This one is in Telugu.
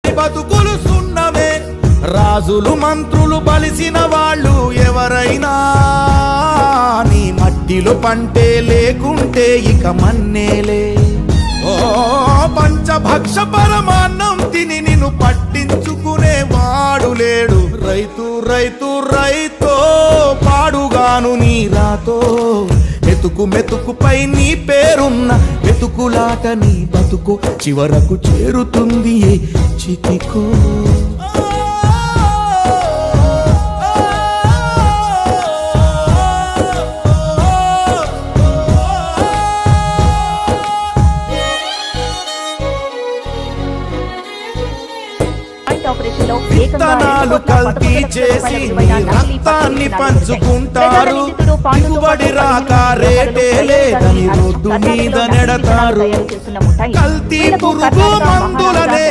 అందరి బతుకులు సున్నమే. రాజులు మంత్రులు బలిసిన వాళ్ళు ఎవరైనా నీ మట్టిలో పంటే లేకుంటే ఇక మన్నేలే. ఓ పంచభక్ష పరమాన్నం తిని నిన్ను పట్టించుకునే వాడు లేడు. రైతు రైతు రైతో పాడుగాను నీ రాతో. మెతుకు మెతుకుపై నీ పేరున్న మెతుకులాట నీ బతుకు చివరకు చేరుతుంది ఏ చితికో. విత్తనాలు కల్తీ చేసి నీ రక్తాన్ని పంచుకుంటారు. దిగుబడి రాక రేటే లేదని రోడ్డు మీద నెడతారు. కల్తీ పురుగు మందులనే